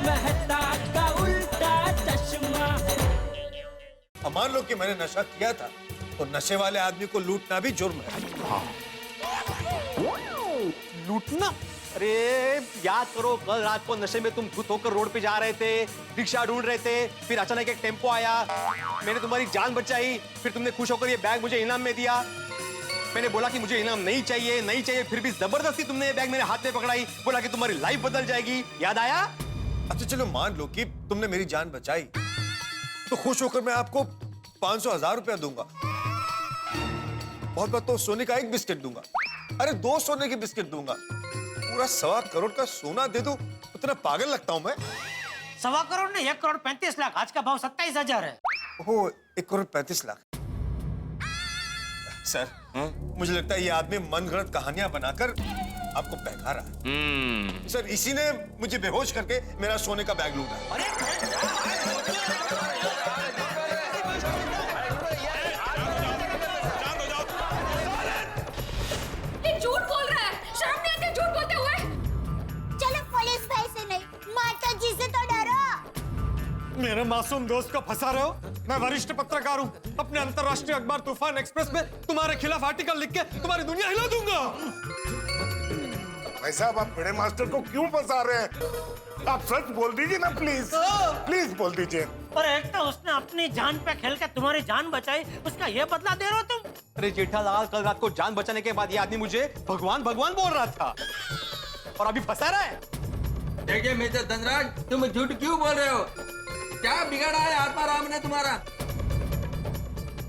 मेहता का उल्टा चश्मा। अब मान लो कि मैंने नशा किया था तो नशे वाले आदमी को लूटना भी जुर्म है। लूटना? अरे याद करो, कल रात को नशे में तुम धुत होकर रोड पे जा रहे थे, रिक्शा ढूंढ रहे थे, फिर अचानक एक टेम्पो आया, मैंने तुम्हारी जान बचाई, फिर तुमने खुश होकर ये बैग मुझे इनाम में दिया। मैंने बोला कि मुझे इनाम नहीं चाहिए नहीं चाहिए, फिर भी जबरदस्ती तुमने ये बैग मेरे हाथ में पकड़ाई, बोला कि तुम्हारी लाइफ बदल जाएगी। याद आया? अच्छा चलो मान लो कि तुमने मेरी जान बचाई तो खुश होकर मैं आपको 500,000 रुपया दूंगा। बहुत बात तो सोने का एक बिस्किट दूंगा, अरे 2 सोने के बिस्किट दूंगा। पूरा 1.25 करोड़ का सोना दे दो, उतना पागल लगता हूं मैं? 1.25 करोड़ नहीं, 1 करोड़ 35 लाख। आज का भाव 27,000 है। ओह, 1 करोड़ 35 लाख। सर, मुझे लगता है ये आदमी मनगढ़ंत कहानियां बनाकर आपको बहका रहा है। सर, इसी ने मुझे बेहोश करके मेरा सोने का बैग लूटा। ये झूठ बोल रहा है, शर्म नहीं आती झूठ बोलते हुए? चलो पुलिस भाई से नहीं, माता जी से तो डरो। मेरे मासूम दोस्त को फंसा रहे हो? मैं वरिष्ठ पत्रकार हूँ, अपने अंतर्राष्ट्रीय अखबार तूफान एक्सप्रेस में तुम्हारे खिलाफ आर्टिकल लिख के तुम्हारी दुनिया हिला दूंगा। भाई साहब, आप बड़े मास्टर को क्यों फंसा रहे हैं? आप सच बोल दीजिए ना प्लीज, प्लीज बोल दीजिए। और एक तो उसने अपनी जान पे खेल के तुम्हारी जान बचाई, उसका ये बदला दे रहे हो तुम? अरे जेठालाल, कल रात को जान बचाने के बाद ये आदमी मुझे भगवान भगवान बोल रहा था और अभी फंसा रहा है। देखिए मिस्टर धनराज, तुम झूठ क्यों बोल रहे हो? क्या बिगाड़ा है आत्माराम ने तुम्हारा?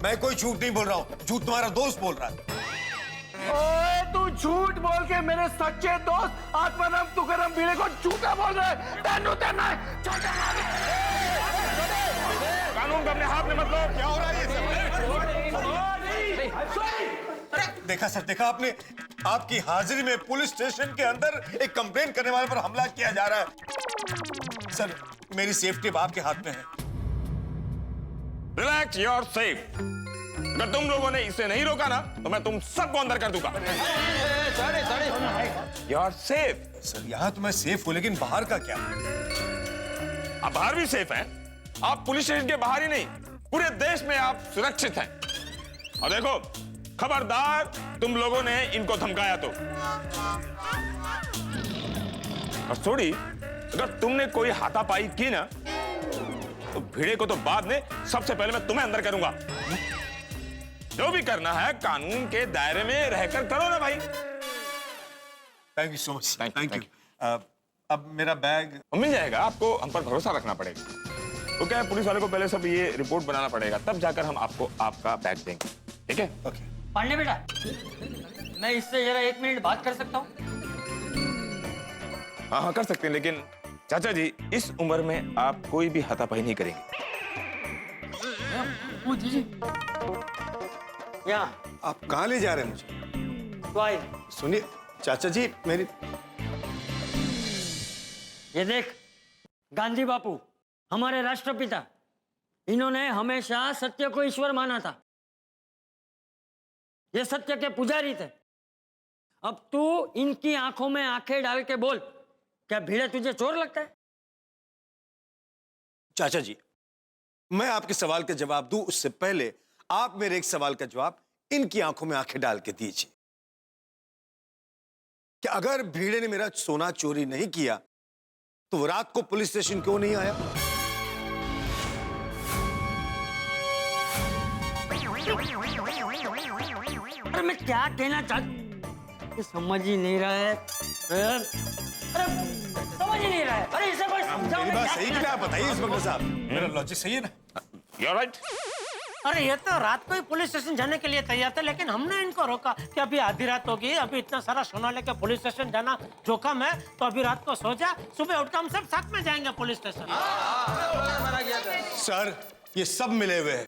मैं कोई झूठ नहीं बोल रहा हूँ, झूठ तुम्हारा दोस्त बोल रहा है। ओए, तू झूठ बोल के मेरे सच्चे दोस्त आत्माराम तुकाराम भिड़े को झूठा बोल रहा है। कानून को अपने हाथ में मत लो। क्या हो रहा है ये सब? देखा सर, देखा आपने? आपकी हाजिरी में पुलिस स्टेशन के अंदर एक कंप्लेन करने वाले पर हमला किया जा रहा है। सर, मेरी सेफ्टी अब आपके हाथ में है। Relax, you are safe. अगर तुम लोगों ने इसे नहीं रोका ना तो मैं तुम सबको अंदर कर दूंगा। You are safe. सर, यहाँ तो मैं सेफ हूँ, लेकिन बाहर का क्या? आप बाहर भी सेफ हैं। आप पुलिस स्टेशन के बाहर ही नहीं, पूरे देश में आप सुरक्षित हैं। और देखो, खबरदार तुम लोगों ने इनको धमकाया तो। और थोड़ी अगर तुमने कोई हाथापाई की ना तो भिड़े को तो बाद में, सबसे पहले मैं तुम्हें अंदर करूंगा। जो भी करना है कानून के दायरे में रहकर करो ना भाई। Thank you so much. Thank you. अब मेरा बैग मिल जाएगा आपको, हम पर भरोसा रखना पड़ेगा। तो क्या है, पुलिस वाले को पहले सब ये रिपोर्ट बनाना पड़ेगा, तब जाकर हम आपको आपका बैग देंगे, ठीक है? ओके। पांडे बेटा, मैं इससे जरा 1 मिनट बात कर सकता हूँ? हाँ हाँ कर सकते हैं, लेकिन चाचा जी इस उम्र में आप कोई भी हाथापाई नहीं करेंगे। यहाँ आप कहाँ ले जा रहे हैं मुझे? तो आई। सुनिए चाचा जी, मेरी ये देख, गांधी बापू हमारे राष्ट्रपिता, इन्होंने हमेशा सत्य को ईश्वर माना था। ये सत्य के पुजारी थे। अब तू इनकी आंखों में आंखें डाल के बोल, क्या भिड़े तुझे चोर लगता है? चाचा जी, मैं आपके सवाल का जवाब दूं उससे पहले आप मेरे एक सवाल का जवाब इनकी आंखों में आंखें डाल के दीजिए कि अगर भीड़े ने मेरा सोना चोरी नहीं किया तो वो रात को पुलिस स्टेशन क्यों नहीं आया? अरे मैं क्या कहना चाहता, समझ ही नहीं रहा है। अरे समझ ही नहीं रहा है। अरे इसे कोई समझाओ। मेरी बात सही क्या बताइए इंस्पेक्टर साहब, मेरा लॉजिक सही है ना? You are right. अरे ये तो रात को ही पुलिस स्टेशन जाने के लिए तैयार थे, लेकिन हमने इनको रोका कि अभी आधी रात होगी, अभी इतना सारा सोना लेके पुलिस स्टेशन जाना जोखिम है, तो अभी रात को सो जा, सुबह उठकर हम सब साथ में जाएंगे पुलिस स्टेशन। सर, ये सब मिले हुए हैं।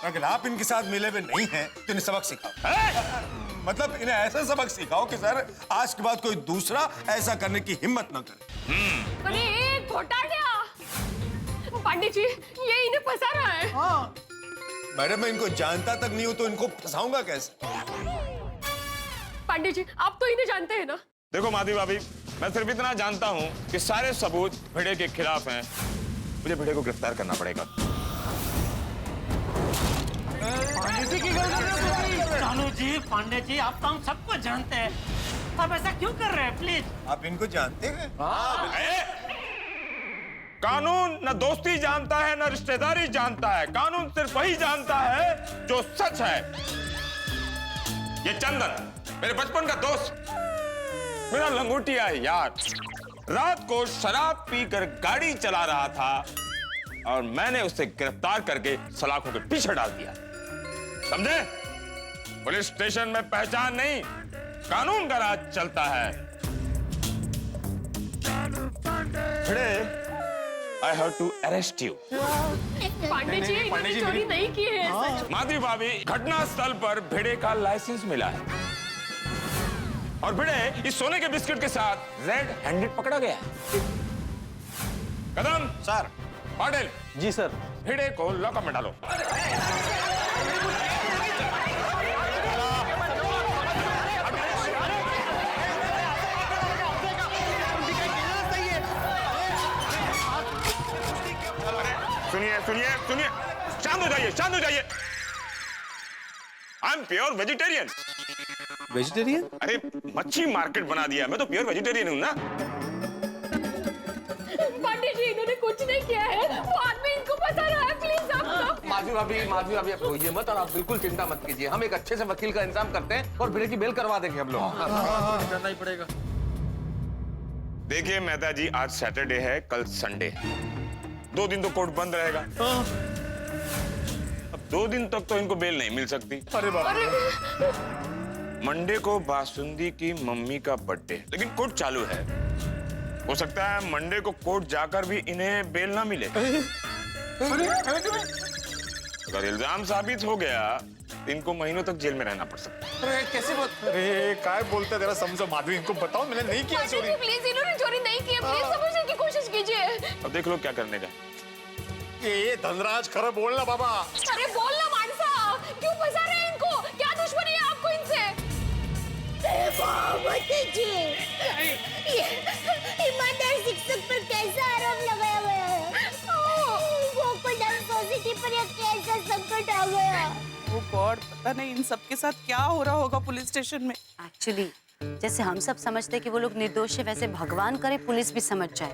अगर आप इनके साथ मिले हुए नहीं हैं तो इन्हें सबक सिखाओ। मतलब इन्हें ऐसा सबक सिखाओ कि सर आज के बाद कोई दूसरा ऐसा करने की हिम्मत न करे। अरे घोटालिया, पंडित जी ये इन्हें फंसा रहा है। मैडम, मैं इनको जानता तक नहीं हूं तो इनको फंसाऊंगा कैसे? पंडित जी आप तो इन्हें जानते हैं ना? देखो माधवी भाभी, मैं सिर्फ इतना जानता हूं कि सारे सबूत भिड़े के खिलाफ हैं। मुझे भिड़े को गिरफ्तार करना पड़ेगा। चालू जी, पांडे जी, आप तो हम सबको जानते हैं, आप ऐसा क्यों कर रहे हैं? प्लीज। आप इनको जानते हैं? कानून न दोस्ती जानता है न रिश्तेदारी जानता है। कानून सिर्फ वही जानता है जो सच है। ये चंदन मेरे बचपन का दोस्त, मेरा लंगोटिया है यार। रात को शराब पीकर गाड़ी चला रहा था और मैंने उसे गिरफ्तार करके सलाखों के पीछे डाल दिया। समझे? पुलिस स्टेशन में पहचान नहीं, कानून का राज चलता है। भिड़े, I have to arrest you. Pandey ji, इन्होंने चोरी नहीं की है। सच। माधवी भाभी, घटना स्थल पर भिड़े का लाइसेंस मिला है और भिड़े इस सोने के बिस्किट के साथ रेड हैंडेड पकड़ा गया है। कदम सर। पाटिल जी सर। भिड़े को लॉकअप में डालो। सुनिए सुनिए सुनिए, शांत हो जाइए, शांत हो जाइए। I am pure vegetarian. Vegetarian? अरे मच्छी मार्केट बना दिया, मैं तो प्योर वेजिटेरियन हूं ना। पांडे जी, इन्होंने कुछ नहीं किया है, वो आदमी इनको बता रहा है। प्लीज आप माधवी भाभी आप रोइए मत और आप बिल्कुल चिंता मत कीजिए। हम एक अच्छे से वकील का इंतजाम करते हैं और भिड़े की बेल करवा देंगे हम लोग। करना ही पड़ेगा। देखिए मेहता जी, आज सैटरडे है, कल संडे है, 2 दिन तो कोर्ट बंद रहेगा। अब 2 दिन तक तो इनको बेल नहीं मिल सकती। अरे बाबा। मंडे को बासुंदी की मम्मी का बर्थडे, लेकिन कोर्ट चालू है। हो सकता है मंडे को कोर्ट जाकर भी इन्हें बेल ना मिले। अगर इल्जाम साबित हो गया तो इनको महीनों तक जेल में रहना पड़ सकता है। अरे कैसे बात? अरे काय बोलते जरा समझो माधवी, इनको बताओ मैंने नहीं किया चोरी। प्लीज, इन्होंने चोरी नहीं की है। प्लीज समझने की कोशिश कीजिए। अब देख लो क्या करने का। ये धनराज खरा बोलना बाबा। अरे बोलना मानसा, क्यों फंसा रहे हैं इनको? क्या दुश्मनी है आपको इनसे? ईमानदार शिक्षक पर कैसा आरोप लगाया गया है? गोकुलधाम सोसाइटी पर यह कैसा संकट आ गया? ओ गॉड, पता नहीं इन सब के साथ क्या हो रहा होगा पुलिस स्टेशन में। एक्चुअली जैसे हम सब समझते कि वो लोग निर्दोष है, वैसे भगवान करे पुलिस भी समझ जाए।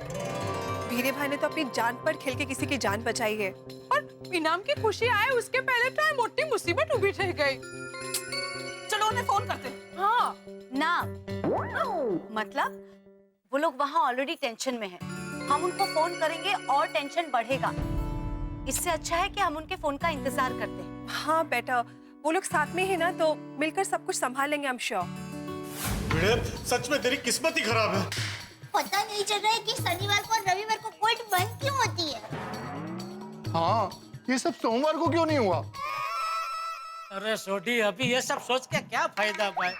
भीरे भाई ने तो अपनी जान पर खेल के किसी की जान बचाई है, और इनाम की खुशी आए उसके पहले तो मोटी मुसीबत उभी रह गई। चलो उन्हें फोन करते हैं। हाँ ना, मतलब वो लोग वहाँ ऑलरेडी टेंशन में है, हम उनको फोन करेंगे और टेंशन बढ़ेगा। इससे अच्छा है कि हम उनके फोन का इंतजार करते हैं। हाँ बेटा, वो लोग साथ में है ना, तो मिलकर सब कुछ संभाल लेंगे, आई एम श्योर। सच में तेरी किस्मत ही खराब है। पता नहीं चल रहा है कि शनिवार को और रविवार को कोर्ट बंद क्यों होती है। हाँ, ये सब सोमवार को क्यों नहीं हुआ? अरे सोडी, अभी ये सब सोच के क्या फायदा भाई?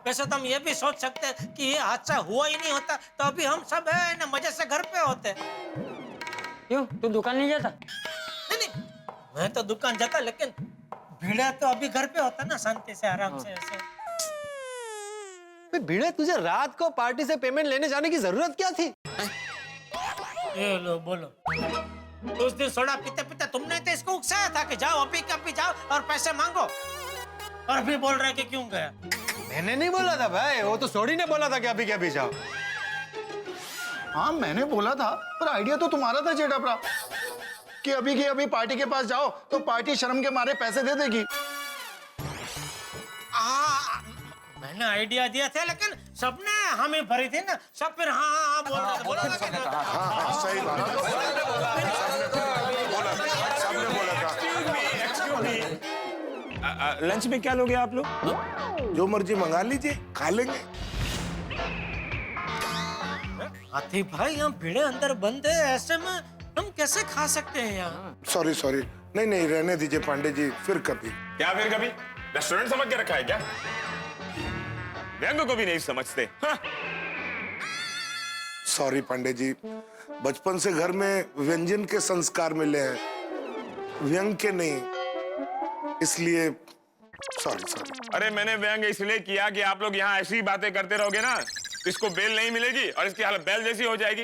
वैसे तो हम ये भी सोच सकते हैं कि ये हादसा हुआ ही नहीं होता तो अभी हम सब है ना मजे से घर पे होते। क्यों, तू दुकान नहीं जाता? नहीं, मैं तो दुकान जाता, लेकिन भिड़ा तो अभी घर पे होता ना, शांति से आराम से ऐसे। भिड़े, तुझे रात को पार्टी से पेमेंट लेने जाने की जरूरत क्या थी? ये लो बोलो, उस दिन सोडा पीते पीते तुमने तो इसको उकसाया था कि जाओ अभी के अभी जाओ और पैसे मांगो, और अभी बोल रहे कि क्यों गया? मैंने नहीं बोला था भाई, वो तो सोडी ने बोला था कि अभी के अभी जाओ। हाँ मैंने बोला था, पर आइडिया तो तुम्हारा था चेटापरा, कि अभी के अभी पार्टी के पास जाओ तो पार्टी शर्म के मारे पैसे दे देगी। मैंने आइडिया दिया था, लेकिन सबने हामी भरी थी ना, सब फिर हाँ हाँ हाँ बोल रहे थे, बोला था कि हाँ सही बात है। लंच में क्या लोगे आप लोग? जो मर्जी मंगा लीजिए, खा लेंगे। हाथी भाई, हम भिड़े अंदर बंद है, ऐसे में हम कैसे खा सकते हैं यहाँ? सॉरी, नहीं रहने दीजिए पांडे जी, फिर कभी। क्या फिर कभी? रेस्टोरेंट समझ के रखा है क्या? व्यंग को भी नहीं समझते। हाँ। सॉरी पांडे जी, बचपन से घर में व्यंजन के संस्कार मिले हैं, व्यंग के नहीं, इसलिए सॉरी। अरे मैंने व्यंग इसलिए किया कि आप लोग यहाँ ऐसी बातें करते रहोगे ना, तो इसको बेल नहीं मिलेगी और इसकी हालत बैल जैसी हो जाएगी।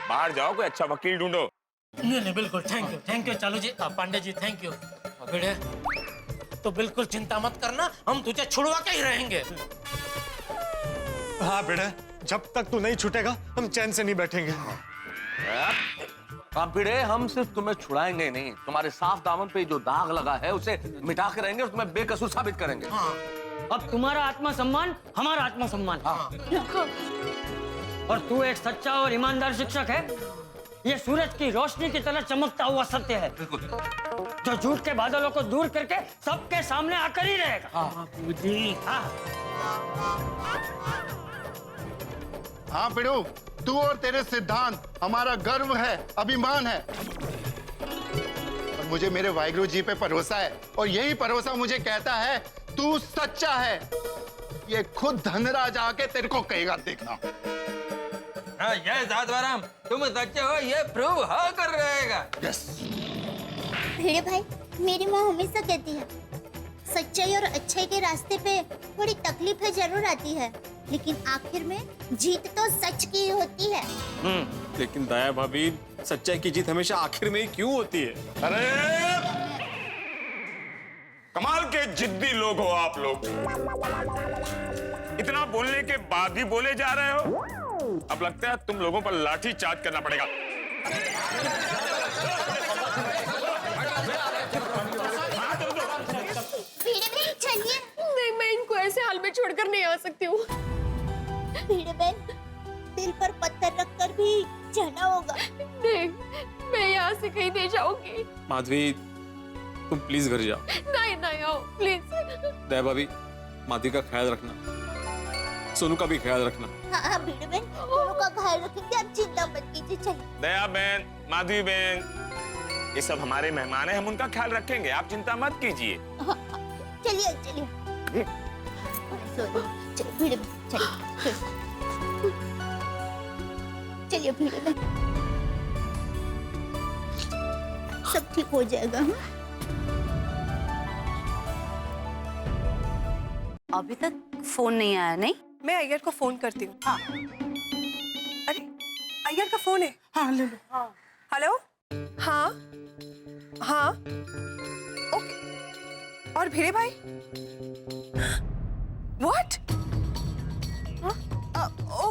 बाहर जाओ, कोई अच्छा वकील ढूंढो। नहीं नहीं बिल्कुल, थैंक यू चालू जी, पांडे जी थैंक यू। भिड़े तो बिल्कुल चिंता मत करना, हम तुझे छुड़वा के ही रहेंगे। हाँ बेटा, जब तक तू नहीं छूटेगा हम चैन से नहीं बैठेंगे। अब भिड़े हम सिर्फ तुम्हें छुड़ाएंगे नहीं, तुम्हारे साफ दामन पे जो दाग लगा है उसे मिटा के रहेंगे और तुम्हें बेकसूर साबित करेंगे। अब तुम्हारा आत्मसम्मान हमारा आत्मसम्मान। और तू एक सच्चा और ईमानदार शिक्षक है। ये सूरज की रोशनी की तरह चमकता हुआ सत्य है, जो झूठ के बादलों को दूर करके सबके सामने आकर ही रहेगा। हाँ पिड़ू, तू और तेरे सिद्धांत हमारा गर्व है, अभिमान है। और मुझे मेरे वाहिगुरु जी पे भरोसा है, और यही भरोसा मुझे कहता है तू सच्चा है। ये खुद धनराज आके तेरे को कहेगा, देखना। हाँ ये साधवाराम, तुम सच्चे हो ये प्रूव हो कर रहेगा। यस। भिड़े भाई, मेरी माँ हमेशा कहती है सच्चाई और अच्छाई के रास्ते पे थोड़ी तकलीफें जरूर आती है, लेकिन आखिर में जीत तो सच की होती है। लेकिन दया भाभी, सच्चाई की जीत हमेशा आखिर में ही क्यों होती है? अरे कमाल के जिद्दी लोग हो आप लोग। इतना बोलने के बाद भी बोले जा रहे हो। अब लगता है तुम लोगों पर लाठी चार्ज करना पड़ेगा। चलिए। नहीं, मैं इनको ऐसे हाल में छोड़कर नहीं आ सकती हूँ। भिड़े बहन, दिल पर पत्थर रखकर भी जाना होगा। नहीं, मैं यहाँ से कहीं नहीं जाऊंगी। माधवी, तुम प्लीज घर जाओ। नहीं नहीं आओ प्लीज। दया भाभी, माधवी का ख्याल रखना, सोनू का भी ख्याल रखना। हाँ भिड़े बहन, दोनों का ख्याल रखेंगे, आप चिंता मत कीजिए। चलिए। दया बहन, माधवी बहन, ये सब हमारे मेहमान हैं, हम उनका ख्याल रखेंगे, आप चिंता मत कीजिए। चलिए चलिए। चलिए भिड़े बहन, चलिए चलिए भिड़े बहन, सब ठीक हो जाएगा। अभी तक फोन नहीं आया। नहीं, मैं अय्यर को फोन करती हूँ। हाँ। अरे अय्यर का फोन है। हाँ ले लो। हाँ। हेलो। हाँ हाँ ओके। और भिड़े भाई? व्हाट?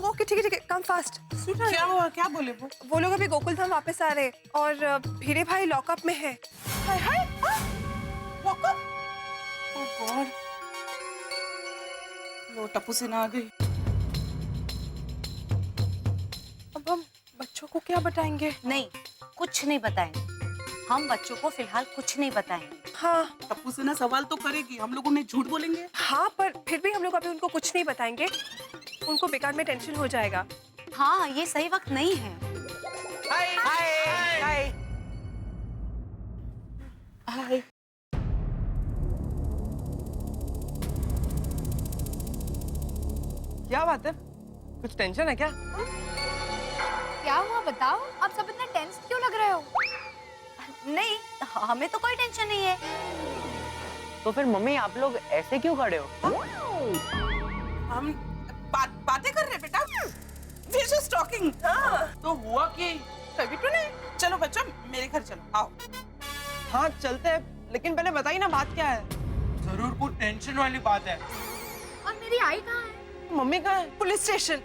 ओके ठीक है, कम फास्ट। क्या हुआ, क्या बोले वो लोग अभी गोकुल धाम वापस आ रहे और भिड़े भाई लॉकअप में है। हाय हाय, लॉकअप? ओह गॉड, वो टप्पू सेना आ गई। अब हम बच्चों को क्या बताएंगे? नहीं, कुछ नहीं बताएंगे। हम बच्चों को फिलहाल कुछ नहीं बताएंगे। हाँ, टप्पू सेना सवाल तो करेगी, हम लोग उन्हें झूठ बोलेंगे। हाँ, पर फिर भी हम लोग अभी उनको कुछ नहीं बताएंगे, उनको बेकार में टेंशन हो जाएगा। हाँ, ये सही वक्त नहीं है। हाय हाय हाय हाय। क्या बात है, कुछ टेंशन है क्या? क्या हुआ बताओ, आप सब इतना टेंस क्यों लग रहे हो? नहीं, हमें तो कोई टेंशन नहीं है। तो फिर मम्मी आप लोग ऐसे क्यों खड़े हो? हम बातें कर रहे बेटा। We're just talking। तो हुआ कि तभी तो नहीं। चलो बच्चों, मेरे घर चलो, आओ। हाँ चलते हैं, लेकिन पहले बताइए ना बात क्या है। जरूर कुछ टेंशन वाली बात है। और मेरी आई कहाँ है? मम्मी कहाँ है? Police station.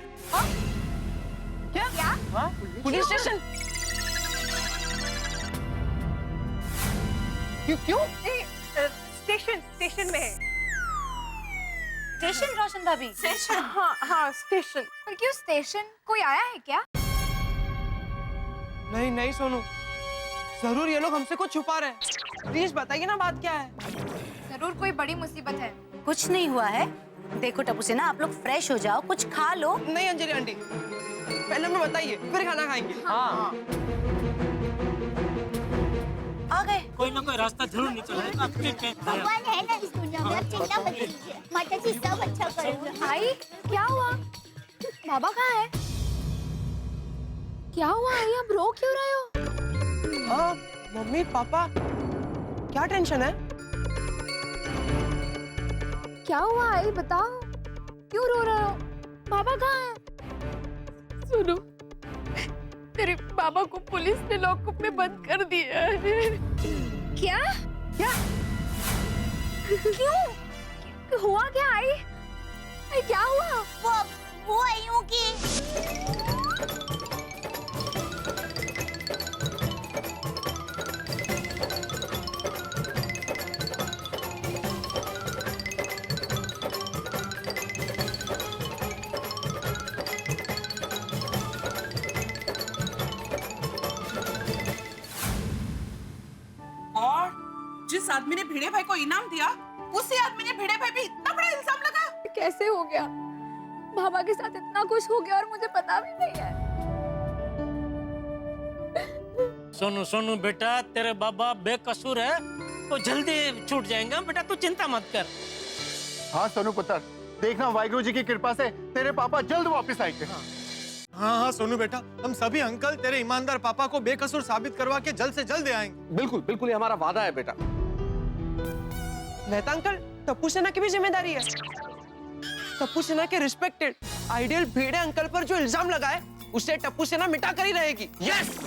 क्या? हाँ? Police station? क्यों? स्टेशन में है। स्टेशन रोशन भाभी? स्टेशन? हाँ स्टेशन। पर क्यों स्टेशन? कोई आया है क्या? नहीं सोनू, जरूर ये लोग हमसे कुछ छुपा रहे हैं। प्लीज बताइए ना बात क्या है। जरूर कोई बड़ी मुसीबत है। कुछ नहीं हुआ है। देखो टप्पू सेना, आप लोग फ्रेश हो जाओ, कुछ खा लो। नहीं अंजलि आंटी, पहले हमें बताइए, फिर खाना खाएंगे। हाँ। आ गए। कोई ना कोई रास्ता जरूर निकलेगा। भगवान है ना इस दुनिया में, आप चिंता मत कीजिए। माता जी सब अच्छा करेंगे। आई, क्या हुआ? बाबा कहाँ है? क्या हुआ आई, आप रो क्यों रहे हो? हाँ, मम्मी पापा, क्या टेंशन है? क्या हुआ आई, बताओ। बाबा कहाँ है? सुनो, तेरे बाबा को पुलिस ने लॉकअप में बंद कर दिया है। क्या? क्या? क्यों? हुआ क्या? आई क्या हुआ? वो आई हूँ कि और जिस आदमी ने भिड़े भाई को इनाम दिया, उसी आदमी ने भिड़े भाई पे इतना बड़ा इल्जाम लगाया। कैसे हो गया? बाबा के साथ इतना कुछ हो गया और मुझे पता भी नहीं है। सोनू सोनू बेटा, तेरे बाबा बेकसूर है तो जल्दी छूट जाएंगे बेटा, तू चिंता मत कर। हाँ सोनू पुत्र, देखना वाहिगुरु जी की कृपा से तेरे पापा जल्द वापस आएंगे। हाँ हाँ सोनू बेटा, हम सभी अंकल तेरे ईमानदार पापा को बेकसूर साबित करवा के जल्द से जल्द आएंगे। बिल्कुल बिल्कुल, ये हमारा वादा है बेटा। मेहता अंकल, टप्पू सेना की भी जिम्मेदारी है। टप्पू सेना के रिस्पेक्टेड आइडियल भिड़े अंकल पर जो इल्जाम लगा है, उसे टप्पू सेना मिटा कर ही रहेगी। यस।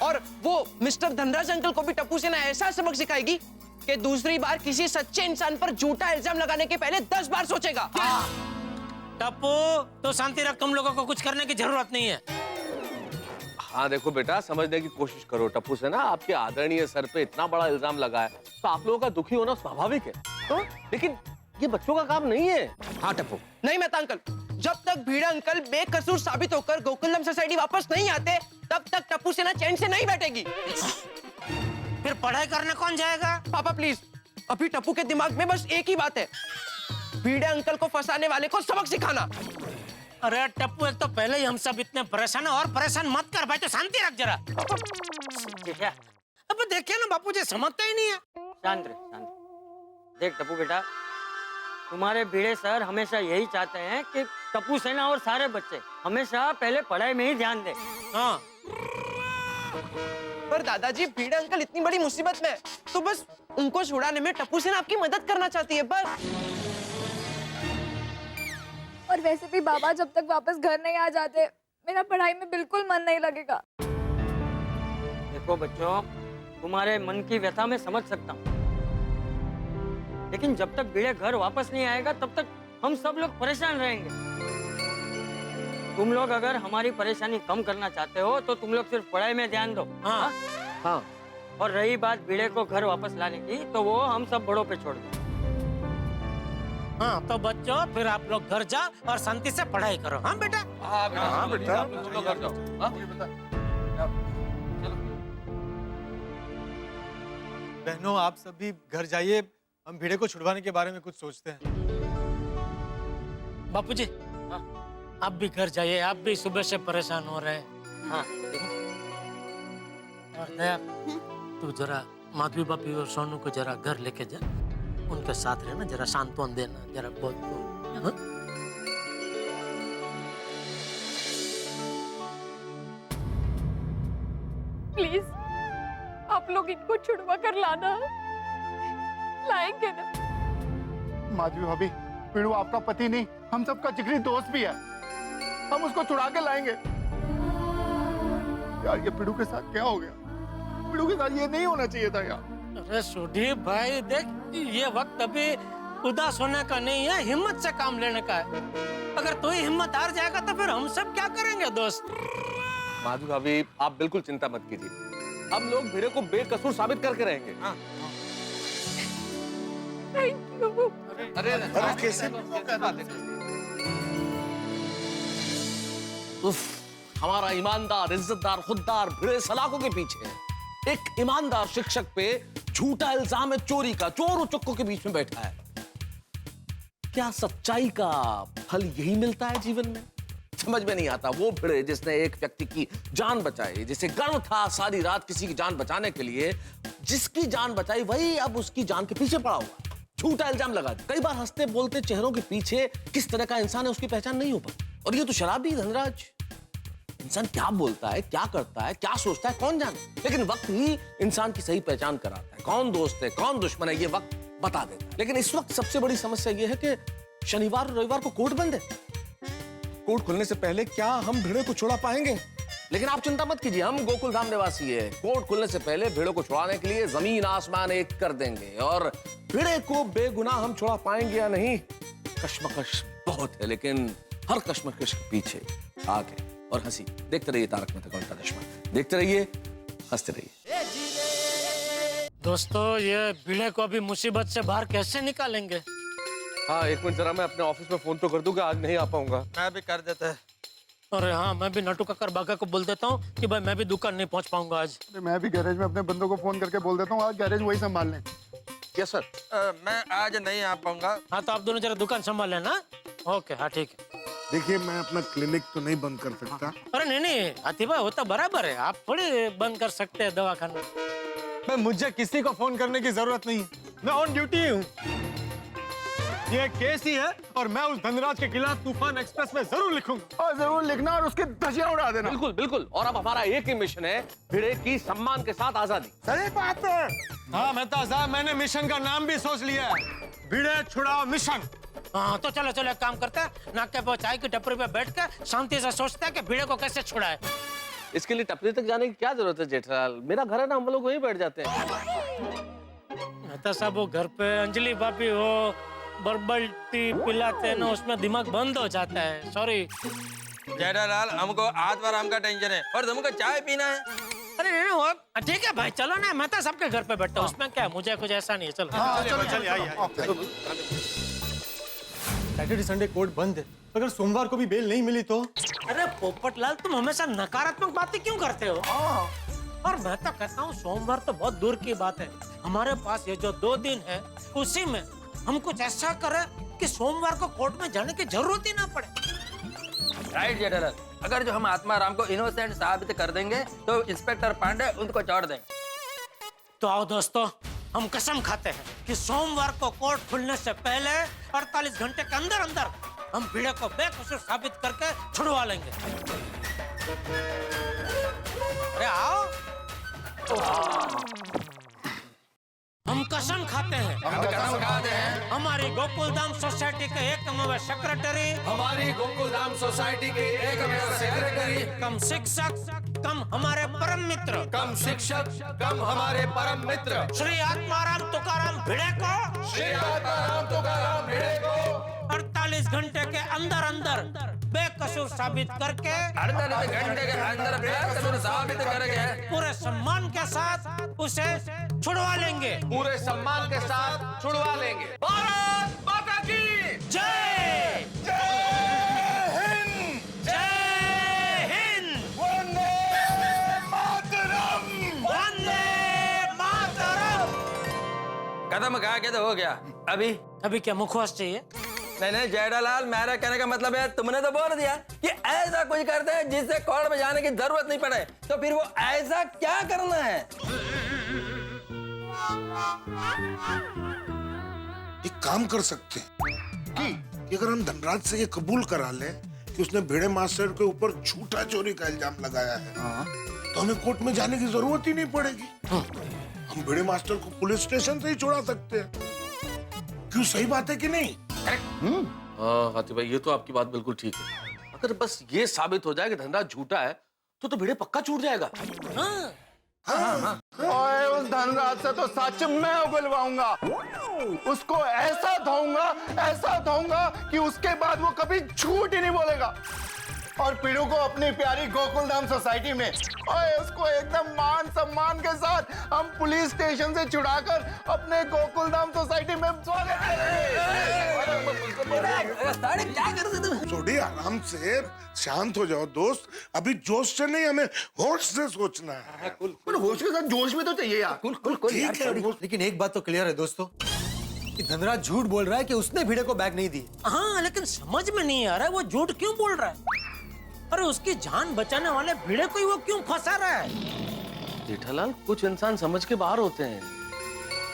और वो मिस्टर धनराज अंकल को भी टप्पू सेना ऐसा सबक सिखाएगी कि दूसरी बार किसी सच्चे इंसान पर झूठा इल्जाम लगाने के पहले 10 बार सोचेगा। टप्पू, तो शांति रख, तुम लोगों को कुछ करने की जरूरत नहीं है। हाँ देखो बेटा, समझने की कोशिश करो। टप्पू से ना आपके आदरणीय सर पे इतना बड़ा इल्जाम लगा है, तो आप लोगों का दुखी होना स्वाभाविक है। तो लेकिन ये बच्चों का काम नहीं है। हाँ टप्पू। नहीं मेहता अंकल, जब तक भीड़ा अंकल बेकसूर साबित होकर गोकुलम सोसाइटी वापस नहीं आते, तब तक टप्पू सेना चैन से नहीं बैठेगी। फिर पढ़ाई करने कौन जाएगा? पापा प्लीज, अभी टप्पू के दिमाग में बस एक ही बात है, भीड़े अंकल को फंसाने वाले को सबक सिखाना। अरे टप्पू, एक तो पहले ही हम सब इतने परेशान है, और परेशान मत कर भाई, तो शांति रख जरा। अब देखिए ना बापू जी समझते ही नहीं है। शांत रहे, शांत। देख टप्पू बेटा, तुम्हारे भिड़े सर हमेशा यही चाहते हैं कि टप्पू सेना और सारे बच्चे हमेशा पहले पढ़ाई में ही ध्यान दें। हाँ। पर दादाजी, भीड़े अंकल इतनी बड़ी मुसीबत में, तो बस उनको छुड़ाने में टप्पू सेना आपकी मदद करना चाहती है बस। और वैसे भी बाबा जब तक वापस घर नहीं आ जाते, मेरा पढ़ाई में बिल्कुल मन नहीं लगेगा। देखो बच्चों, तुम्हारे मन की व्यथा मैं समझ सकता हूँ, लेकिन जब तक भिड़े घर वापस नहीं आएगा तब तक हम सब लोग परेशान रहेंगे। तुम लोग अगर हमारी परेशानी कम करना चाहते हो तो तुम लोग सिर्फ पढ़ाई में ध्यान दो। हाँ हाँ। और रही बात भिड़े को घर वापस लाने की, तो वो हम सब बड़ों पे छोड़ दो। हाँ तो बच्चों, फिर आप लोग घर जाओ और शांति से पढ़ाई करो। हाँ बेटा। हाँ बेटा, हाँ बेटा। आप लोग घर जाओ। हाँ? बहनों, आप सभी घर जाइए, हम भिड़े को छुड़वाने के बारे में कुछ सोचते हैं। बापू जी, आप भी घर जाइए, आप भी सुबह से परेशान हो रहे हैं। हाँ। और दया, तू जरा माधवी बापी और सोनू को जरा घर लेके जा, उनके साथ रहना, जरा सांत्वन देना, जरा बहुत। हाँ? प्लीज आप लोग इनको छुड़वा कर लाना, लाएंगे ना? माधवी भाभी, पिड़ू आपका पति नहीं, हम सबका जिगरी दोस्त भी है, हम उसको छुड़ा के लाएंगे। यार ये पिड़ू के साथ क्या हो गया? पिड़ू के साथ ये नहीं होना चाहिए था यार। अरे सुधीर भाई देख, ये वक्त अभी उदास होने का नहीं है, हिम्मत से काम लेने का है। अगर तू ही हिम्मत हार जाएगा तो फिर हम सब क्या करेंगे दोस्त? माधु भाभी, आप बिल्कुल चिंता मत कीजिए, हम लोग भिड़े को बेकसूर साबित करके रहेंगे। हाँ। Thank you. अरे कैसे? उफ, हमारा ईमानदार, इज्जतदार, खुददार भिड़े सलाखों के पीछे है। एक ईमानदार शिक्षक पे झूठा इल्जाम है चोरी का, चोर और चक्कों के बीच में बैठा है। क्या सच्चाई का फल यही मिलता है जीवन में? समझ में नहीं आता। वो भिड़े जिसने एक व्यक्ति की जान बचाई, जिसे गर्व था सारी रात किसी की जान बचाने के लिए, जिसकी जान बचाई वही अब उसकी जान के पीछे पड़ा हुआ, झूठा इल्जाम लगा। कई बार हंसते बोलते चेहरों के पीछे किस तरह का इंसान है उसकी पहचान नहीं हो पाती। और ये तो शराबी धनराज, इंसान क्या बोलता है, क्या करता है, क्या सोचता है, कौन जाने। लेकिन वक्त ही इंसान की सही पहचान कराता है, कौन दोस्त है कौन दुश्मन है, ये वक्त बता देता है। लेकिन इस वक्त सबसे बड़ी समस्या ये है कि शनिवार और रविवार को कोर्ट बंद है, कोर्ट खुलने से पहले क्या हम भिड़े को छुड़ा पाएंगे? लेकिन आप चिंता मत कीजिए, हम गोकुल धाम निवासी है, कोर्ट खुलने से पहले भिड़े को छुड़ाने के लिए जमीन आसमान एक कर देंगे। और भिड़े को बेगुनाह हम छुड़ा पाएंगे या नहीं, कश्मकश बहुत है, लेकिन हर कश्मकश के पीछे आग है और हंसी। देखते रहिए तारक मेहता का उल्टा चश्मा, देखते रहिए, हंसते रहिए। दोस्तों, ये भिड़े को अभी मुसीबत से बाहर कैसे निकालेंगे? हाँ, एक मिनट जरा मैं अपने ऑफिस में फोन तो कर दूं कि आज नहीं आ पाऊंगा। मैं भी कर देता है। अरे हाँ, मैं भी नटू काकर बागा को बोल देता हूँ कि भाई मैं भी दुकान नहीं पहुँच पाऊंगा आज। मैं भी गैरेज में अपने बंदों को फोन करके बोल देता हूँ आज गैरेज वही संभाल लें। Yes sir. मैं आज नहीं आ पाऊंगा। हाँ, तो आप दोनों जरा दुकान संभाल लेना। ओके, हाँ ठीक है। देखिए, मैं अपना क्लिनिक तो नहीं बंद कर सकता। अरे नहीं हाथी भाई, होता बराबर है, आप थोड़ी बंद कर सकते हैं दवाखाना। मैं मुझे किसी को फोन करने की जरूरत नहीं है, मैं ऑन ड्यूटी हूँ। ये केस ही है और मैं उस धनराज के खिलाफ तूफान एक्सप्रेस में जरूर लिखूंगा। और जरूर लिखना और उसकी धज्जियां उड़ा देना। बिल्कुल बिल्कुल। और अब हमारा एक ही मिशन है, भिड़े की सम्मान के साथ आजादी। सही बात है। हाँ मेहता साहब, मैंने मिशन का नाम भी सोच लिया है, भिड़े छुड़ाओ मिशन। हाँ, तो चलो चलो एक काम करते हैं, नाके पर चाय की टपरी पे बैठ के शांति से सोचते हैं कि भिड़े को कैसे छुड़ाए। इसके लिए टपरी तक जाने की क्या जरूरत है जेठालाल? मेरा घर है ना, हम लोग वहीं बैठ जाते हैं। मेहता साहब, वो घर पे अंजलि भाभी हो, बर्बल टी पिलाते हैं ना, उसमें दिमाग बंद हो जाता है। सॉरी जेठालाल, हमको आत्माराम का टेंशन है और तुमको चाय पीना है। अरे नहीं वो ठीक है भाई, चलो ना, मेहता साहब के घर पे बैठता हूँ, उसमें क्या है, मुझे कुछ ऐसा नहीं है। चलो सैटरडे संडे कोर्ट बंद है, अगर सोमवार को भी बेल नहीं मिली तो? अरे पोपटलाल, तुम हमेशा नकारात्मक बातें क्यों करते हो? और मैं तो कहता हूँ सोमवार तो बहुत दूर की बात है, हमारे पास ये जो 2 दिन है उसी में हम कुछ ऐसा करें कि सोमवार को कोर्ट में जाने की जरूरत ही ना पड़े। राइट जेठालाल, अगर जो हम आत्माराम को इनोसेंट साबित कर देंगे तो इंस्पेक्टर पांडे उनको छोड़ देंगे। तो आओ दोस्तों, हम कसम खाते हैं कि सोमवार को कोर्ट खुलने से पहले 48 घंटे के अंदर अंदर हम भिड़े को बेकसूर साबित करके छुड़वा लेंगे। अरे आओ। हम कसम खाते हैं, हमारी गोकुलधाम सोसाइटी के एकमेव सेक्रेटरी, कम शिक्षक, कम हमारे परम मित्र, श्री आत्माराम तुकाराम भिड़े को 48 घंटे के अंदर अंदर बेकसूर साबित करके 48 घंटे के अंदर बेकसूर साबित करके पूरे सम्मान के साथ उसे छुड़वा लेंगे। पूरे सम्मान के साथ छुड़वा लेंगे। भारत माता की जय। जय हिंद। जय हिंद। वंदे मातरम। वंदे मातरम। कदम खा के तो हो गया। अभी क्या मुखवास चाहिए? नहीं जेठालाल, मेरा कहने का मतलब है, तुमने तो बोल दिया कि ऐसा कुछ करते हैं जिससे कोर्ट में जाने की जरूरत नहीं पड़े, तो फिर वो ऐसा क्या करना है? एक काम कर सकते हैं कि अगर हम धनराज से ये कबूल करा ले कि उसने भिड़े मास्टर के ऊपर झूठा चोरी का इल्जाम लगाया है, तो हमें कोर्ट में जाने की जरूरत ही नहीं पड़ेगी। हम भिड़े मास्टर को पुलिस स्टेशन से ही छुड़ा सकते हैं। क्यों, सही बात है कि नहीं? हाँ हाथी भाई, ये तो आपकी बात बिल्कुल ठीक है। अगर बस ये साबित हो जाए कि धनराज झूठा है तो भिड़े पक्का छूट जाएगा। ओए, उस धनराज से तो सच मैं उगलवाऊंगा, उसको ऐसा धोऊंगा कि उसके बाद वो कभी झूठ ही नहीं बोलेगा। और पीड़ू को अपनी प्यारी गोकुलधाम सोसाइटी में ओए उसको एकदम मान सम्मान के साथ हम पुलिस स्टेशन से छुड़ाकर अपने गोकुलधाम सोसाइटी में स्वागत करेंगे। छोड़ी, आराम से शांत हो जाओ दोस्त, अभी जोश से नहीं, हमें होश से सोचना है। पर होश के साथ जोश भी तो चाहिए यार। ठीक है, लेकिन एक बात तो क्लियर है दोस्तों कि धनराज झूठ बोल रहा है कि उसने भिड़े को बैग नहीं दी। हाँ, लेकिन समझ में नहीं आ रहा है वो झूठ क्यों बोल रहा है। अरे उसकी जान बचाने वाले भिड़े को ही वो क्यों फंसा रहा है? जेठालाल, कुछ इंसान समझ के बाहर होते हैं,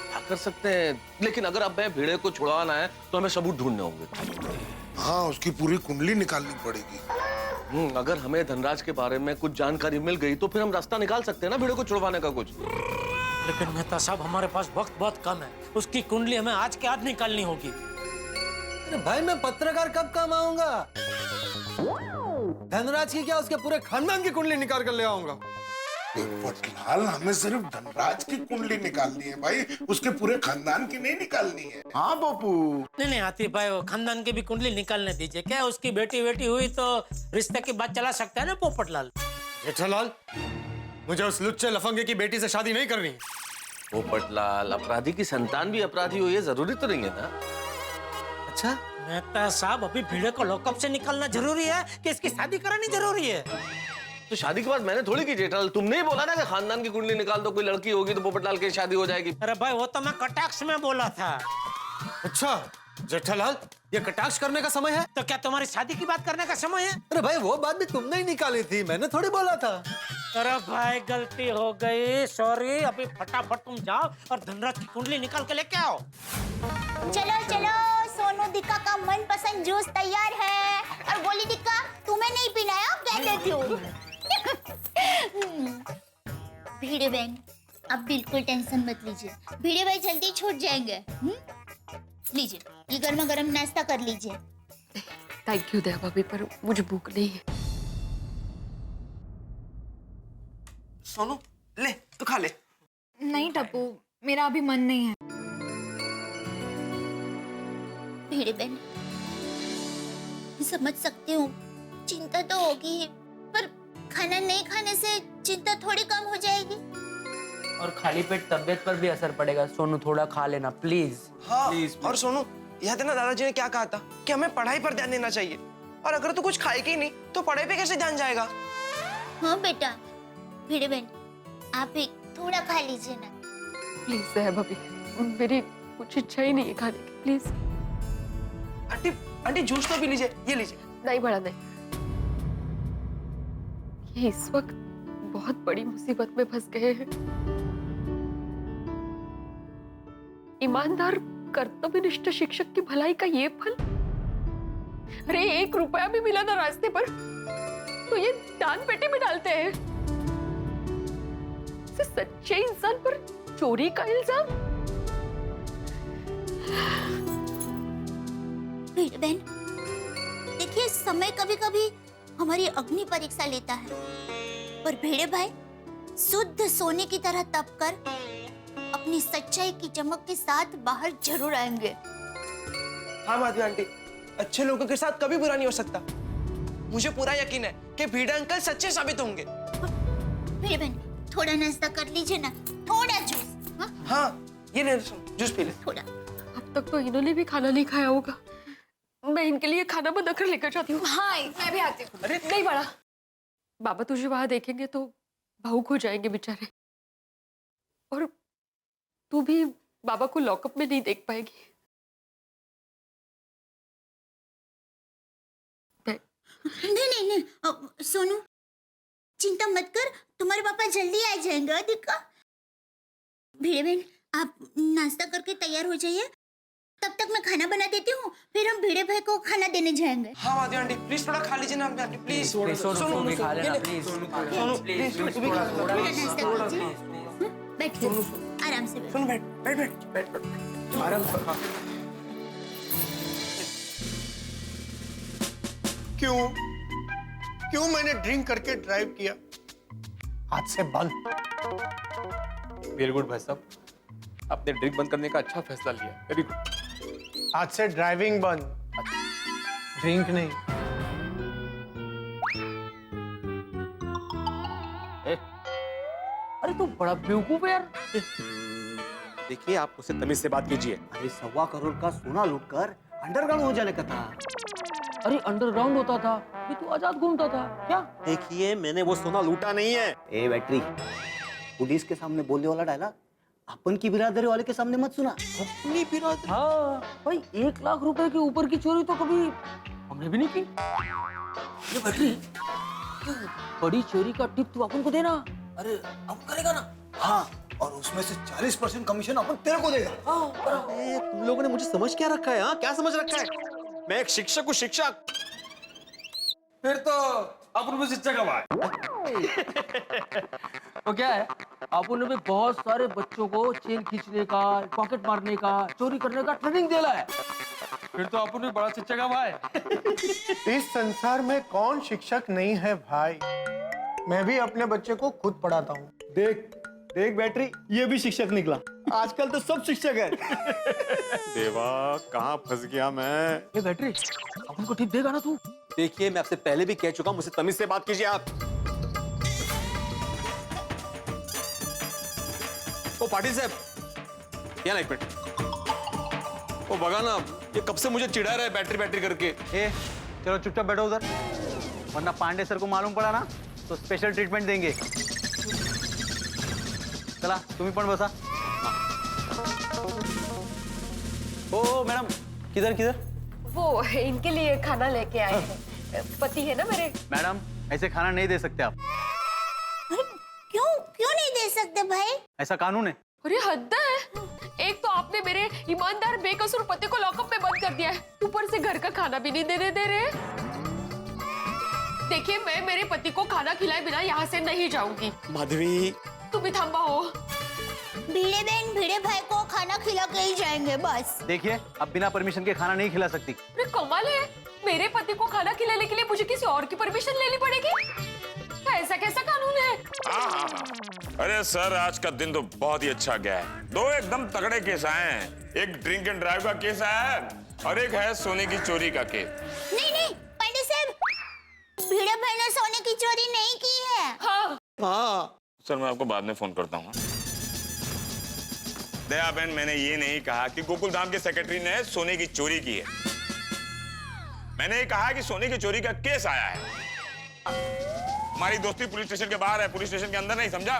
क्या कर सकते हैं। लेकिन अगर अब मैं भिड़े को छुड़वाना है तो हमें सबूत ढूंढने होंगे। हाँ, उसकी पूरी कुंडली निकालनी पड़ेगी। अगर हमें धनराज के बारे में कुछ जानकारी मिल गई तो फिर हम रास्ता निकाल सकते हैं ना भिड़े को छुड़वाने का कुछ। लेकिन मेहता साहब, हमारे पास वक्त बहुत कम है, उसकी कुंडली हमें आज के आज निकालनी होगी। अरे भाई, मैं पत्रकार कब काम आऊंगा? धनराज की क्या, उसके पूरे खानदान की कुंडली निकाल कर ले आऊंगा। पोपटलाल, हमें सिर्फ धनराज की कुंडली निकालनी है भाई, उसके पूरे खानदान की नहीं निकालनी है। हाँ पप्पू। नहीं आतिफ भाई, वो खानदान की भी कुंडली निकालने दीजिए। क्या उसकी बेटी हुई तो रिश्ते की बात चला सकता है ना पोपटलाल। जेठालाल, मुझे उस लुच्चे लफंगे की बेटी से शादी नहीं करनी। पोपटलाल, अपराधी की संतान भी अपराधी हो, ये जरूरी तो नहीं है ना। अच्छा मेहता साहब, अभी भिड़े को लॉकअप से निकालना जरूरी है कि इसकी शादी करानी जरूरी है? तो शादी के बाद मैंने थोड़ी की जेठालाल, तुमने ही बोला ना कि खानदान की कुंडली निकाल दो, कोई लड़की होगी तो पोपटलाल की शादी हो जाएगी। अरे भाई वो तो मैं कटाक्ष में बोला था। अच्छा जेठालाल, ये कटाक्ष करने का समय है? तो क्या तुम्हारी शादी की बात करने का समय है? अरे भाई वो बात भी तुमने ही निकाली थी, मैंने थोड़ी बोला था। अरे भाई गलती हो गई, सॉरी। अभी फटाफट तुम जाओ और धनराज की कुंडली निकाल के लेके आओ। चलो चलो, सोनू दिक्का का मनपसंद जूस तैयार है। और गोली दिक्का, तुम्हें नहीं पीना है, कह देती हूँ। भिड़े बहन, अब बिल्कुल टेंशन मत लीजिए, भिड़े भाई जल्दी छूट जाएंगे। लीजिए, ये गर्मा गर्म नाश्ता कर लीजिए। थैंक यू दया भाभी, पर मुझे भूख नहीं है। सोनू ले, तू खा ले। नहीं टप्पू, मेरा अभी मन नहीं है। भिड़े बहन, समझ सकती हूँ, चिंता तो होगी, पर खाना नहीं खाने से चिंता थोड़ी कम हो जाएगी। और खाली पेट तबीयत पर भी असर पड़ेगा। सोनू थोड़ा खा लेना प्लीज। हाँ, और सोनू, याद है ना दादाजी ने क्या कहा था कि हमें पढ़ाई पर ध्यान देना चाहिए, और अगर तू कुछ खाएगी नहीं तो पढ़ाई पे कैसे ध्यान जाएगा? हाँ बेटा, भिड़े बहन आप भी थोड़ा खा लीजिए ना। प्लीज दया भाभी, मेरी कुछ इच्छा ही नहीं है खाने की, प्लीज। आंटी, आंटी जूस तो पी लीजिए, ये लीजिए। नहीं बड़ा नहीं, ये इस वक्त बहुत बड़ी मुसीबत में फंस गए हैं। ईमानदार कर्तव्यनिष्ठ शिक्षक की भलाई का ये फल। अरे 1 रुपया भी मिला ना रास्ते पर तो ये दान पेटी में डालते हैं। सच्चे इंसान पर चोरी का इल्जाम। बहन देखिए, समय कभी कभी हमारी अग्नि परीक्षा लेता है, पर भेड़े भाई शुद्ध सोने की तरह तप कर अपनी सच्चाई की चमक के साथ बाहर जरूर आएंगे। हाँ माधवी आंटी, अच्छे लोगों के साथ कभी बुरा नहीं हो सकता। मुझे पूरा यकीन है कि भीड़े अंकल सच्चे साबित होंगे। भेड़े बहन, थोड़ा नाश्ता कर लीजिए ना, थोड़ा जूस। हाँ, ये ले जूस पी ले। थोड़ा। अब तक तो इन्होंने भी खाना नहीं खाया होगा, मैं इनके लिए खाना बनाकर लेकर जाती हूँ। हाँ, मैं भी आती हूँ। अरे नहीं बड़ा, बाबा तुझे वहां देखेंगे तो भावुक हो जाएंगे बेचारे, और तू भी बाबा को लॉकअप में नहीं देख पाएगी। नहीं, सोनू चिंता मत कर, तुम्हारे पापा जल्दी आ जाएंगे। दिक्का, भेड़े बहन आप नाश्ता करके तैयार हो जाइए, तब तक मैं खाना बना देती हूँ, फिर हम भेड़े भाई को खाना देने जाएंगे। हाँ माधवी आंटी, प्लीज थोड़ा खा लीजिए ना आंटी, प्लीज। सोनू भी खा लेना प्लीज। सोनू प्लीज, तू भी खा ले। बैठिए, आराम से बैठिए। सोनू बैठ, आराम से खा। क्यों मैंने ड्रिंक करके ड्राइव किया? हाथ से बंद। वेरी गुड भाई साहब, आपने ड्रिंक बंद करने का अच्छा फैसला लिया, वेरी गुड। आज से ड्राइविंग बंद, ड्रिंक नहीं। अरे तू बड़ा बेवकूफ है यार। देखिए, आप उससे तमीज से बात कीजिए। अरे 1.25 करोड़ का सोना लूटकर अंडरग्राउंड हो जाने का था। अरे अंडरग्राउंड होता था, ये तू आजाद घूमता था क्या? देखिए, मैंने वो सोना लूटा नहीं है। ए बैटरी, पुलिस के सामने बोलने वाला डायलॉग अपन की बिरादरी वाले के सामने मत सुना। अपनी बिरादरी? हाँ भाई, 1 लाख रुपए के ऊपर की चोरी तो कभी हमने भी नहीं की। ये बैटरी, बड़ी चोरी का टिप तू अपन को देना। अरे अब करेगा ना? हाँ, और उसमें से 40% कमीशन अपन तेरे को देगा। अरे तुम लोगों ने मुझे समझ क्या रखा है? हाँ, क्या समझ रखा है? मैं एक शिक्षक हूँ, शिक्षक। फिर तो अपन भी शिक्षक हवा। तो क्या है, अपन ने भी बहुत सारे बच्चों को चेन खींचने का, पॉकेट मारने का, चोरी करने का ट्रेनिंग दिला है। फिर तो अपन भी बड़ा शिक्षक है भाई। इस संसार में कौन शिक्षक नहीं है भाई। मैं भी अपने बच्चे को खुद पढ़ाता हूँ। देख देख बैटरी, ये भी शिक्षक निकला। आजकल तो सब शिक्षक है। देवा कहाँ फंस गया मैं। ये बैटरी अपन को टिप देगा ना तू? देखिए मैं आपसे पहले भी कह चुका हूँ, मुझसे तमीज से बात कीजिए आप। ओ पाटिल साहब, क्या लाइट पेट? ओ बगा ना, ये कब से मुझे चिढ़ा रहा है बैटरी बैटरी करके। ए, चलो चुपचाप बैठो उधर, वरना पांडे सर को मालूम पड़ा ना तो स्पेशल ट्रीटमेंट देंगे। चला तुम्ही पण बसा। ओ मैडम, किधर किधर? वो इनके लिए खाना लेके आए हैं। पति है ना मेरे। मैडम ऐसे खाना नहीं दे सकते आप। क्यों क्यों नहीं दे सकते भाई? ऐसा कानून है। अरे हद है। एक तो आपने मेरे ईमानदार बेकसूर पति को लॉकअप में बंद कर दिया है, ऊपर से घर का खाना भी नहीं देने दे रहे। देखिए मैं मेरे पति को खाना खिलाए बिना यहाँ से नहीं जाऊंगी। माधवी, तुम भी थांबा हो। भिड़े बहन भिड़े भाई को खाना खिला के ही जाएंगे बस। देखिए अब बिना परमिशन के खाना नहीं खिला सकती। अरे कमाल है, मेरे पति को खाना खिलाने के लिए मुझे किसी और की परमिशन लेनी पड़ेगी? ऐसा कैसा कानून है? हाँ। अरे सर आज का दिन तो बहुत ही अच्छा गया है। दो एकदम तगड़े केस आए हैं। एक ड्रिंक एंड ड्राइव का केस आया है और एक है सोने की चोरी का केस। नहीं पांडे साहब, भिड़े भाई ने सोने की चोरी नहीं की है। हाँ सर, मैं आपको बाद में फोन करता हूँ। दया बहन, मैंने ये नहीं कहा कि गोकुल धाम के सेक्रेटरी ने सोने की चोरी की है। मैंने ये कहा कि सोने की चोरी का केस आया है। हमारी दोस्ती पुलिस स्टेशन के बाहर है, पुलिस स्टेशन के अंदर नहीं, समझा?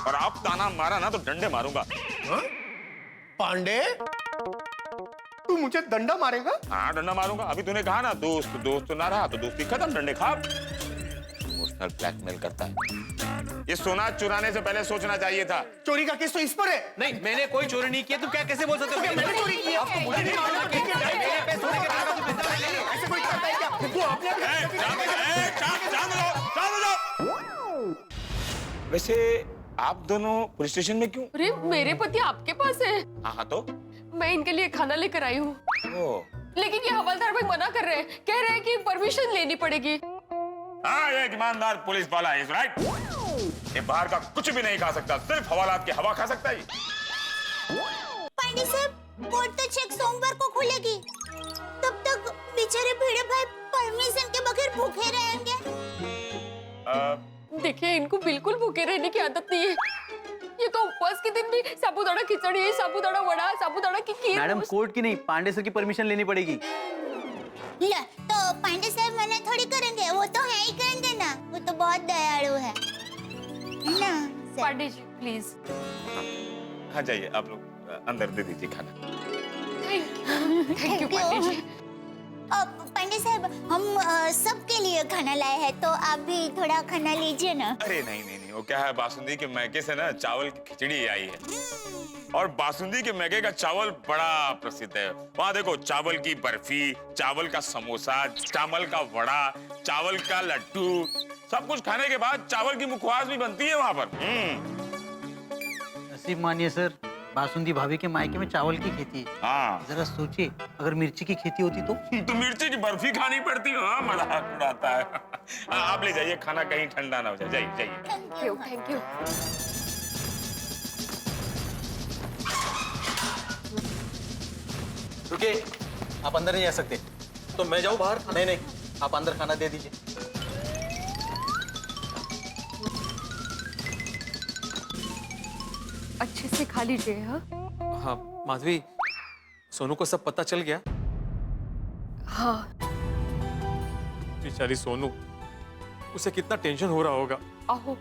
और आप ताना मारा ना तो डंडे मारूंगा। पांडे, तू मुझे डंडा मारेगा? हाँ डंडा मारूंगा। अभी तूने कहा ना दोस्त दोस्त ना रहा तो दोस्ती खत्म, डंडे खा। इमोशनल ब्लैकमेल करता है। ये सोना चुराने से पहले सोचना चाहिए था। चोरी का केस तो इस पर है। नहीं मैंने कोई चोरी नहीं किया। तू क्या कैसे बोल सकते हो? मैंने चोरी की है। आपको मुझे नहीं मालूम कि मेरे पे सोने के पैसे का पैसा नहीं है। ऐसे कोई करता है क्या? तू आपने वैसे आप दोनों पुलिस स्टेशन में क्यों? अरे मेरे पति आपके पास है। हाँ तो मैं इनके लिए खाना लेकर आई हूँ, लेकिन ये हवलदार भाई मना कर रहे हैं, कह रहे हैं कि परमिशन लेनी पड़ेगी। हाँ ये एक ईमानदार पुलिस वाला है, राइट? ये बाहर का कुछ भी नहीं खा सकता, सिर्फ हवालात की हवा खा सकता है। पांडे साहब, कोर्ट तो चेक सोमवार को खुलेगी, तब तक बेचारे भिड़े भाई परमिशन के बगैर भूखे रहेंगे। देखिए इनको बिल्कुल भूखे रहने की आदत नहीं है। ये तो उपवास के दिन भी साबूदाना खिचड़ी, साबूदाना वड़ा, साबूदाना की खीर। मैडम कोर्ट की नहीं, पांडे सर की परमिशन लेनी पड़ेगी। ले, तो पांडे साहब मना थोड़ी करेंगे, वो तो है ही करेंगे ना, वो तो बहुत दयालु है ना। पांडे जी प्लीज। हाँ जाइए आप लोग अंदर दे दीजिए खाना। Thank you Pandey ji. पांडे साहब, हम सबके लिए खाना लाए हैं, तो आप भी थोड़ा खाना लीजिए ना। अरे नहीं, वो क्या है, बासुंदी के मैके से ना चावल की खिचड़ी आई है और बासुंदी के मैके का चावल बड़ा प्रसिद्ध है। वहाँ देखो चावल की बर्फी, चावल का समोसा, चावल का वड़ा, चावल का लड्डू, सब कुछ खाने के बाद चावल की मुखवास भी बनती है वहाँ पर। नसीब मानिए सर, बासुंदी भाभी के मायके में चावल की खेती है। हाँ जरा सोचिए अगर मिर्ची की खेती होती तो मिर्ची की बर्फी खानी पड़ती। हाँ मजाक उड़ाता है। आप ले जाइए खाना, कहीं ठंडा ना हो जाए। जाइए। Thank you. रुकिए, आप अंदर नहीं जा सकते। तो मैं जाऊं बाहर? नहीं, आप अंदर खाना दे दीजिए। अच्छे से खा लीजिए। हाँ माधवी, सोनू को सब पता चल गया? हाँ। बेचारी सोनू, उसे कितना टेंशन हो रहा होगा। आहो,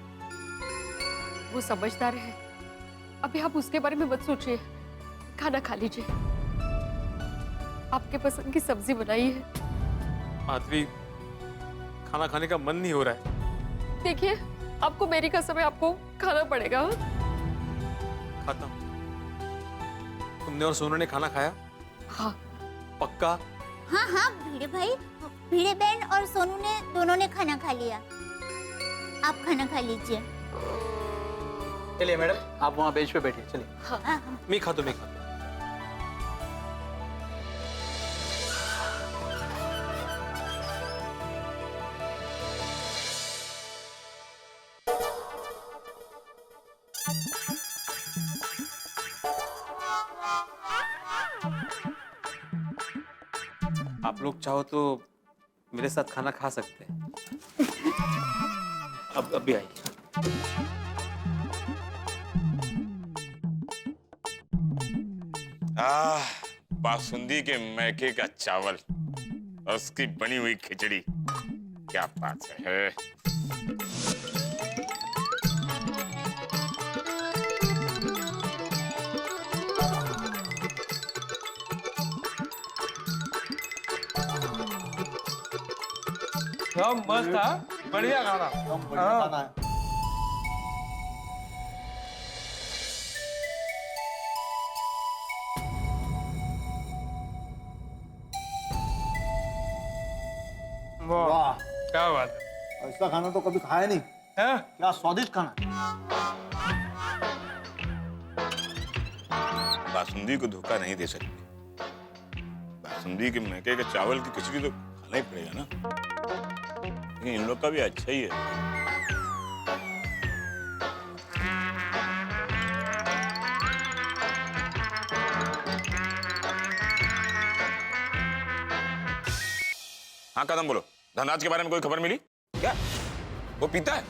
वो समझदार है। अभी आप उसके बारे में मत सोचिए, खाना खा लीजिए। आपके पसंद की सब्जी बनाई है। माधवी, खाना खाने का मन नहीं हो रहा है। देखिए आपको मेरी कसम है, आपको खाना पड़ेगा। खाता हूं। तुमने और सोनू ने खाना खाया? हाँ। पक्का? हाँ भिड़े भाई, भिड़े बहन और सोनू ने दोनों ने खाना खा लिया। आप खाना खा लीजिए। चलिए मैडम, आप वहाँ बेंच पे बैठिए। चलिए। हाँ। मैं खाता। आप लोग चाहो तो मेरे साथ खाना खा सकते हैं। अब भी आइए। बासुंदी के मैके का चावल और उसकी बनी हुई खिचड़ी, क्या बात है। सब मस्त था, बढ़िया खाना। खाना है। वाह, क्या बात है। ऐसा खाना तो कभी खाया नहीं है? क्या स्वादिष्ट खाना। बासुंदी को धोखा नहीं दे सकते। बासुंदी के मैके के चावल की खिचड़ी तो खाना ही पड़ेगा ना। लेकिन इन लोग का भी अच्छा ही है। हाँ कदम बोलो, धनराज के बारे में कोई खबर मिली क्या? वो पीता है?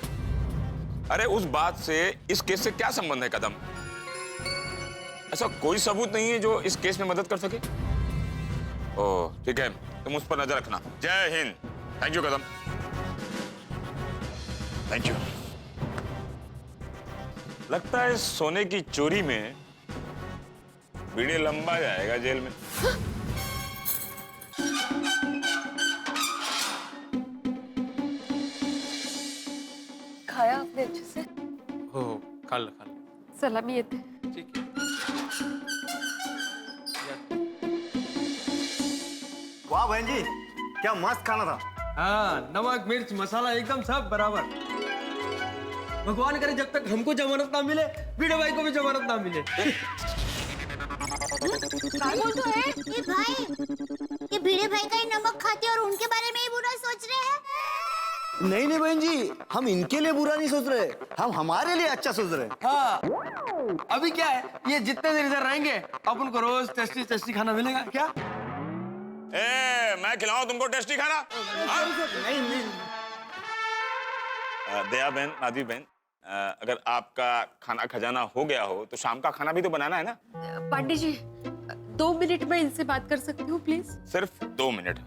अरे उस बात से इस केस से क्या संबंध है कदम? ऐसा कोई सबूत नहीं है जो इस केस में मदद कर सके? ओह ठीक है, तुम उस पर नजर रखना। जय Hind. Thank you Kadam, thank you. लगता है सोने की चोरी में बीड़े लंबा जाएगा जेल में। खाया आपने अच्छे से? हो खा लो। सलामी येते। ठीक है। वाह बहन जी, क्या मस्त खाना था। हाँ, नमक मिर्च मसाला एकदम सब बराबर। भगवान करे जब तक हमको जमानत ना मिले, भिड़े भाई को भी जमानत ना मिले। ये भाई, ये भिड़े भाई का ही नमक खाते और उनके बारे में ही बुरा सोच रहे हैं। नहीं नहीं बहन जी, हम इनके लिए बुरा नहीं सोच रहे, हम हमारे लिए अच्छा सोच रहे हैं। हाँ, अभी क्या है, ये जितने देर इधर रहेंगे अपन को रोज टेस्टी टेस्टी खाना मिलेगा क्या? मैं खिलाऊं तुमको टेस्टी खाना? नहीं। दया बहन, माधवी बहन, अगर आपका खाना खजाना हो गया हो तो शाम का खाना भी तो बनाना है ना? पांडे जी 2 मिनट में इनसे बात कर सकती हूँ प्लीज? सिर्फ 2 मिनट।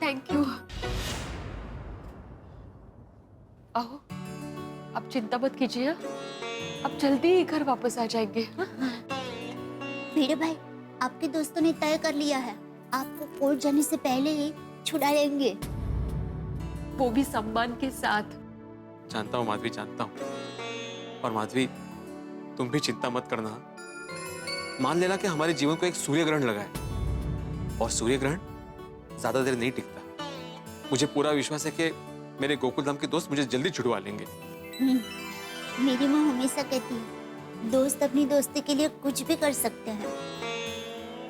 Thank you. आओ, अब चिंता मत कीजिए, अब जल्दी ही घर वापस आ जाएंगे। भिड़े भाई, आपके दोस्तों ने तय कर लिया है, आपको कोर्ट जाने से पहले ही छुड़ा लेंगे। वो भी सम्मान के साथ। जानता हूँ माधवी, जानता हूँ। और माधवी, तुम भी चिंता मत करना। मान लेना कि हमारे जीवन को एक सूर्य ग्रहण लगा है, और सूर्य ग्रहण ज्यादा देर नहीं टिकता। मुझे पूरा विश्वास है कि मेरे गोकुलधाम के दोस्त मुझे जल्दी छुड़वा लेंगे। मेरी माँ हमेशा कहती है, दोस्त अपनी दोस्ती के लिए कुछ भी कर सकते हैं।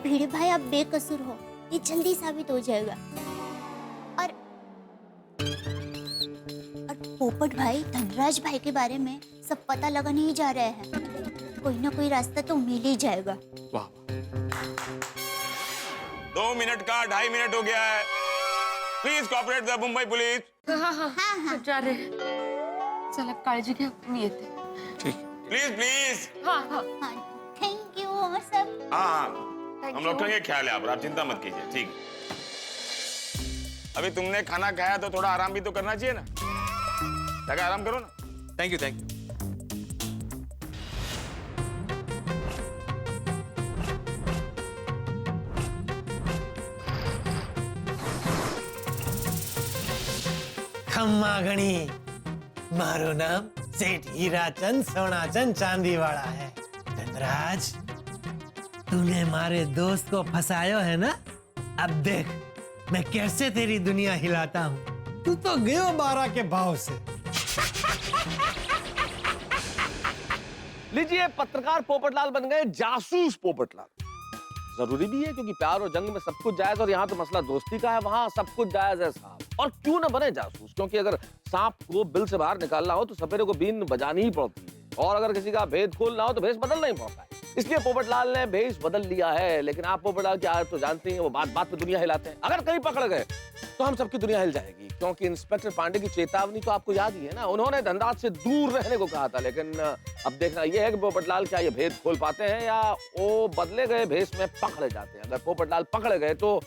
भिड़े भाई, आप बेकसूर हो, ये जल्दी साबित हो जाएगा। और पोपट भाई धनराज भाई के बारे में सब पता लगाने ही जा रहे हैं। कोई ना कोई रास्ता तो मिल ही जाएगा। वाह। 2 मिनट का 2.5 मिनट हो गया है। Please cooperate the Mumbai police. हाँ, जा रहे हैं। चल अब काळजी घ्या, मी येते। ठीक। प्लीज। हाँ। थैंक यू सब। हाँ, हम लोग करेंगे ख्याल है आप चिंता मत कीजिए। ठीक, अभी तुमने खाना खाया तो थोड़ा आराम भी तो करना चाहिए ना। जाकर आराम करो ना। Thank you. खम्मा गणी, मारो नाम सेठ हीराचंद सोनाचंद चांदीवाला है। धनराज, तूने हमारे दोस्त को फंसायो है ना? अब देख मैं कैसे तेरी दुनिया हिलाता हूँ। तू तो गयो 12 के भाव से। लीजिए, पत्रकार पोपटलाल बन गए जासूस पोपटलाल। जरूरी भी है, क्योंकि प्यार और जंग में सब कुछ जायज, और यहाँ तो मसला दोस्ती का है, वहाँ सब कुछ जायज है साहब। और क्यों न बने जासूस, क्योंकि अगर सांप को बिल से बाहर निकालना हो तो सपेरे को बीन बजानी ही पड़ती है, और अगर किसी का भेद खोलना हो तो भेष बदलना ही पड़ता है। इसलिए पोपटलाल ने भेष बदल लिया है। लेकिन आप पोपटलाल की आदत तो जानते हैं, वो बात बात पे दुनिया हिलाते हैं। अगर कहीं पकड़ गए तो हम सबकी दुनिया हिल जाएगी, क्योंकि इंस्पेक्टर पांडे की चेतावनी तो आपको याद ही है ना। उन्होंने धनराज से दूर रहने को कहा था। लेकिन अब देखना यह है कि पोपटलाल क्या ये भेद खोल पाते हैं या वो बदले गए भेष में पकड़े जाते हैं। अगर पोपटलाल पकड़े गए तो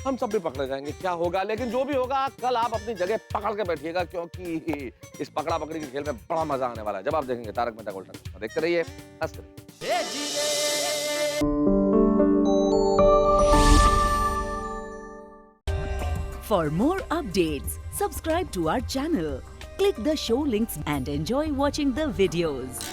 हम सब भी पकड़े जाएंगे, क्या होगा। लेकिन जो भी होगा, कल आप अपनी जगह पकड़ के बैठिएगा, क्योंकि इस पकड़ा पकड़ी के खेल में बड़ा मजा आने वाला है। जब आप देखेंगे तारक मेहता का उल्टा चश्मा, देखते रहिए, हंसते रहिए। For more updates, subscribe to our channel, click the show links and enjoy watching the videos.